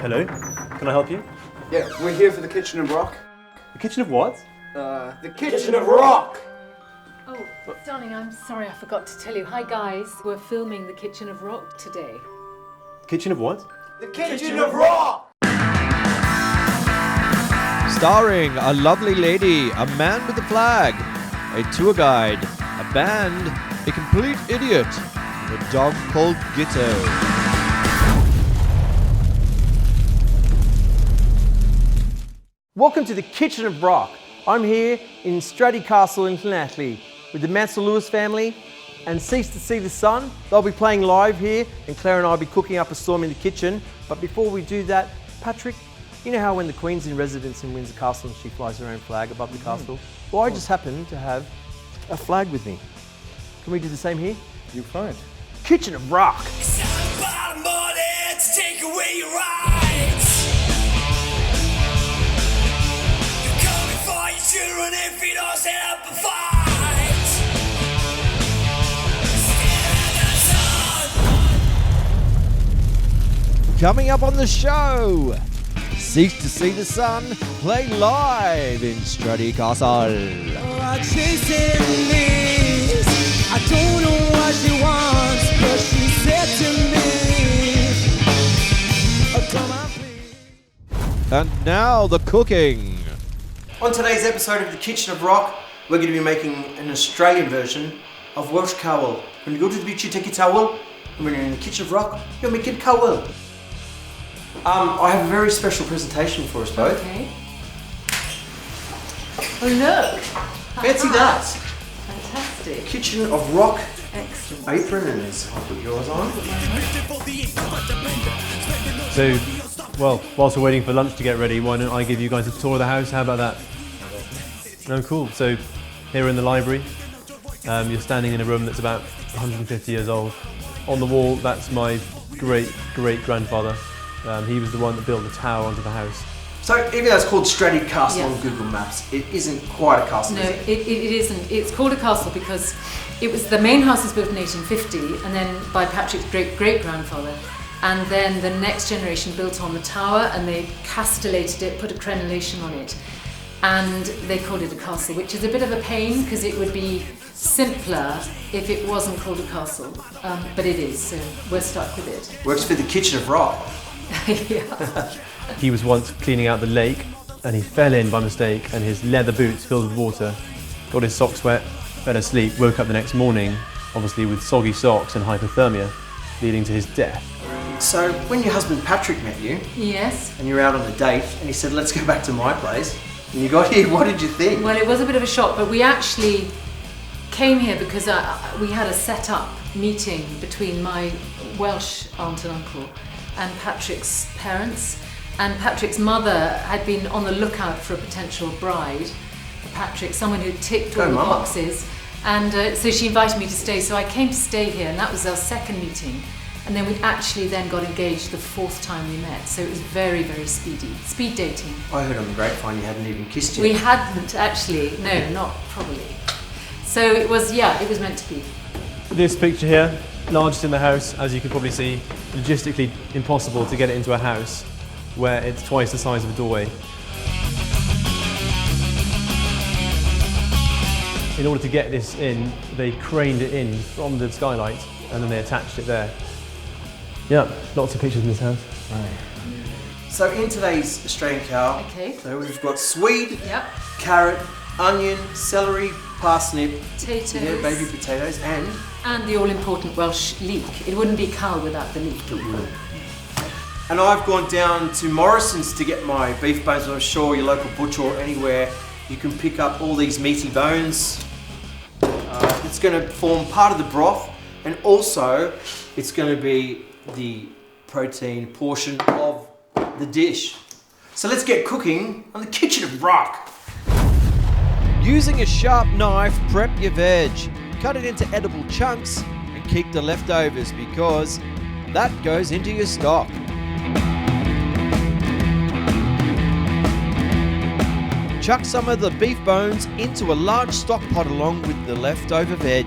Hello, can I help you? Yeah, we're here for the Kitchen of Rock. The kitchen of what? The Kitchen of Rock! Oh, darling, I'm sorry I forgot to tell you. Hi guys, we're filming the Kitchen of Rock today. Kitchen of what? The Kitchen of Rock! Starring a lovely lady, a man with a flag, a tour guide, a band, a complete idiot, and a dog called Gitto. Welcome to the Kitchen of Rock. I'm here in Stradey Castle in LLANELLI with the Mansell Lewis family and Cease to See the Sun. They'll be playing live here and Claire and I will be cooking up a storm in the kitchen. But before we do that, Patrick, you know how when the Queen's in residence in Windsor Castle and she flies her own flag above the castle? Well, I just happen to have a flag with me. Can we do the same here? You're fine. Kitchen of Rock. Coming up on the show, Cease to See the Sun, play live in Stradey Castle. I don't know what she wants, but she said to me, come on, please. And now the cooking. On today's episode of the Kitchen of Rock, we're going to be making an Australian version of Welsh Cawl. When you go to the beach, you take your towel, and when you're in the Kitchen of Rock, you'll make it cawl. I have a very special presentation for us both. Okay. Oh look! Fancy that! Fantastic. Kitchen of Rock Excellent. apron, and I'll put yours on. So, well, whilst we're waiting for lunch to get ready, why don't I give you guys a tour of the house? How about that? No, cool. So, here in the library, you're standing in a room that's about 150 years old. On the wall, that's my great-great-grandfather. He was the one that built the tower onto the house. So even though it's called Stradey Castle Yeah. on Google Maps, it isn't quite a castle, No, is it? it isn't. It's called a castle because it was the main house was built in 1850, and then by Patrick's great-great-grandfather, and then the next generation built on the tower, and they castellated it, put a crenellation on it, and they called it a castle, which is a bit of a pain because it would be simpler if it wasn't called a castle, but it is, so we're stuck with it. Works for the Kitchen of Rock. Yeah. He was once cleaning out the lake and he fell in by mistake and his leather boots filled with water, got his socks wet, fell asleep, woke up the next morning, obviously with soggy socks and hypothermia, leading to his death. So when your husband Patrick met you, Yes. and you were out on a date, and he said, let's go back to my place, and you got here, what did you think? Well, it was a bit of a shock, but we actually came here because we had a set-up meeting between my Welsh aunt and uncle and Patrick's parents. And Patrick's mother had been on the lookout for a potential bride for Patrick, someone who ticked all the Mama. boxes. And so she invited me to stay. So I came to stay here, and that was our second meeting. And then we actually then got engaged the fourth time we met. So it was very, very speedy. Speed dating. I heard on the grapevine you hadn't even kissed We yet. hadn't actually, no, not probably. So it was, yeah, it was meant to be. This picture here, largest in the house, as you can probably see, logistically impossible to get it into a house where it's twice the size of a doorway. In order to get this in, they craned it in from the skylight and then they attached it there. Yeah, lots of pictures in this house. So in today's Australian Cawl, Okay. so we've got swede, Yep. carrot, onion, celery, parsnip, Potatoes. yeah, baby potatoes, and And the all-important Welsh leek. It wouldn't be cawl without the leek. And I've gone down to Morrison's to get my beef bones. I'm sure your local butcher or anywhere you can pick up all these meaty bones. It's going to form part of the broth, and also it's going to be the protein portion of the dish. So let's get cooking on the Kitchen of Rock. Using a sharp knife, prep your veg. Cut it into edible chunks and keep the leftovers because that goes into your stock. Chuck some of the beef bones into a large stock pot along with the leftover veg.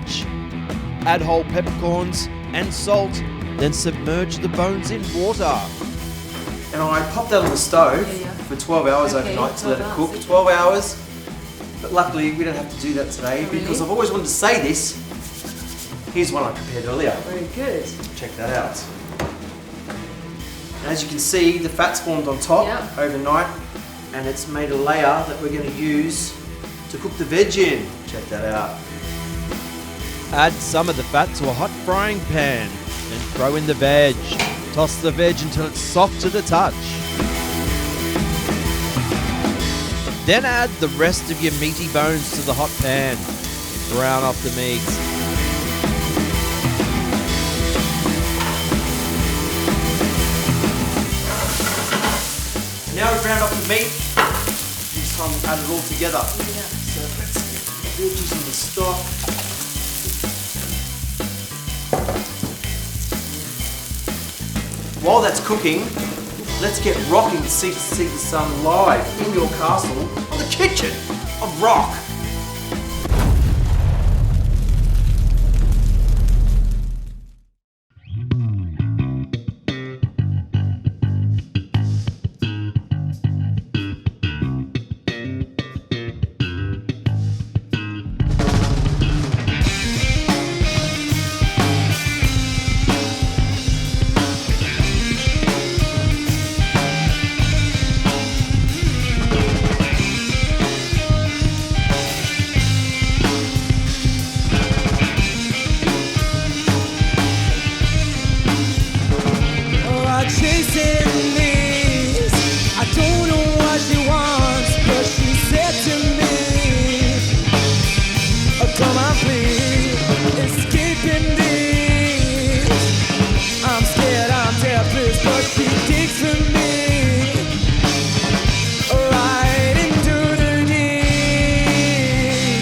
Add whole peppercorns and salt, then submerge the bones in water. and I popped that on the stove Yeah. for 12 hours Okay, overnight to let it 12 cook. hours. 12 hours. But luckily, we don't have to do that today Oh, really? because I've always wanted to say this. Here's one I prepared earlier. Very good. Check that out. And as you can see, the fat's formed on top Yep. overnight, and it's made a layer that we're going to use to cook the veg in. Check that out. Add some of the fat to a hot frying pan and throw in the veg. Toss the veg until it's soft to the touch. Then add the rest of your meaty bones to the hot pan. Brown off the meat. Now we've ground up the meat. This time we've added it all together. So let's get the veggies in the stock. While that's cooking, let's get rocking to see the sun live in your castle on the Kitchen of Rock. Chasing this, I don't know what she wants, but she said to me, oh, come on please, escaping this. I'm scared, I'm helpless, but she digs for me, right into the deep.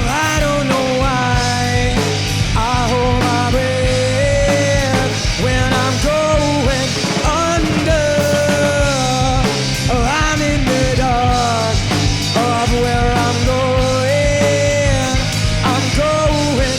I don't know why I hold my breath when I'm going under. I'm in the dark of where I'm going. I'm going.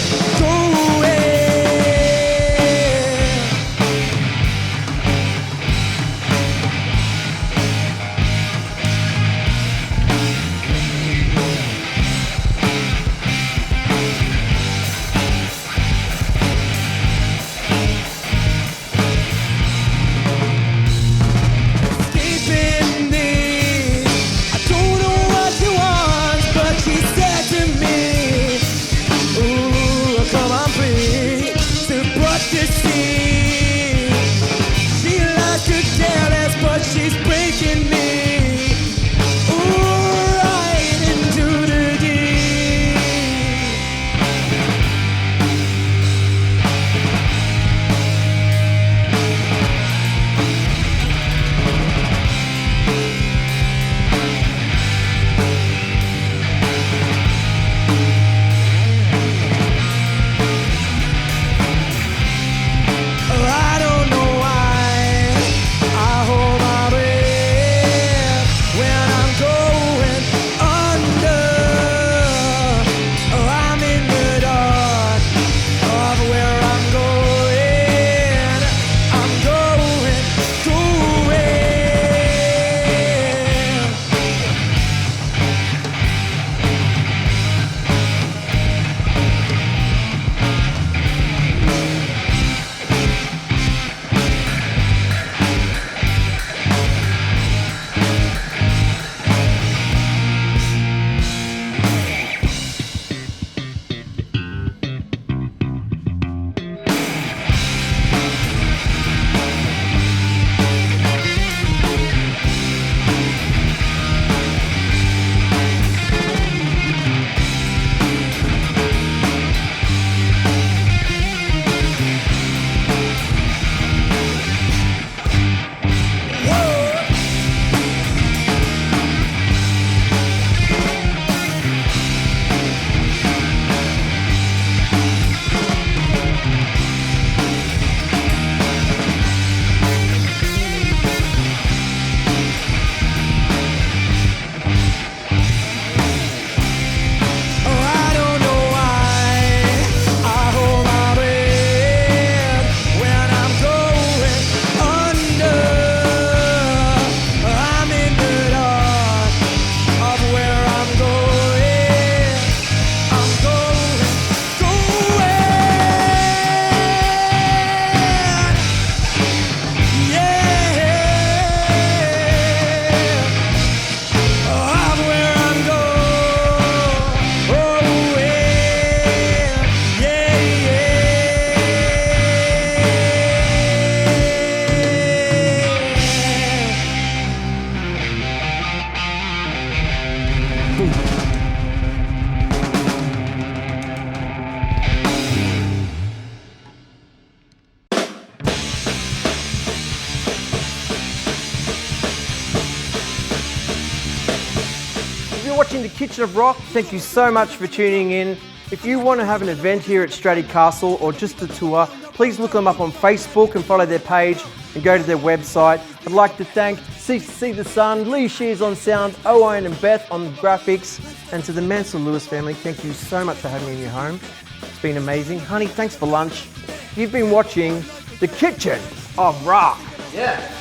Escaping this. I don't know what she wants, but she said to me, ooh, come on please, to brush the sea. She likes to careless, but she's breaking me, ooh, right into the deep. I don't know why I hold my breath watching The Kitchen of Rock. Thank you so much for tuning in. If you want to have an event here at Strata Castle or just a tour, please look them up on Facebook and follow their page and go to their website. I'd like to thank Cease to See the Sun, Lee Shears on sound, Owen and Beth on the graphics, and to the Mansell Lewis family, thank you so much for having me in your home. It's been amazing. Honey, thanks for lunch. You've been watching The Kitchen of Rock. Yeah.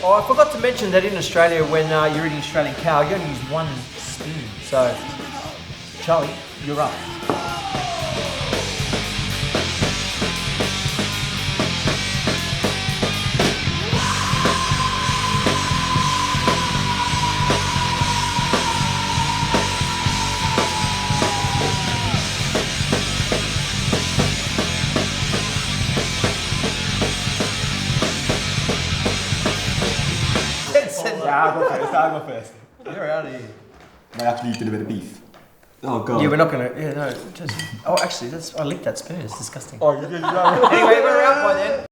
Oh, I forgot to mention that in Australia, when you're eating Australian cow, you only use one spoon. So, Charlie, you're up. I'll go first. You're out of here. I actually eating a bit of beef. Oh god. Yeah, we're not gonna. Yeah, no. Just. Oh, actually, I licked that spoon. It's disgusting. Oh, you Anyway, we're out by then.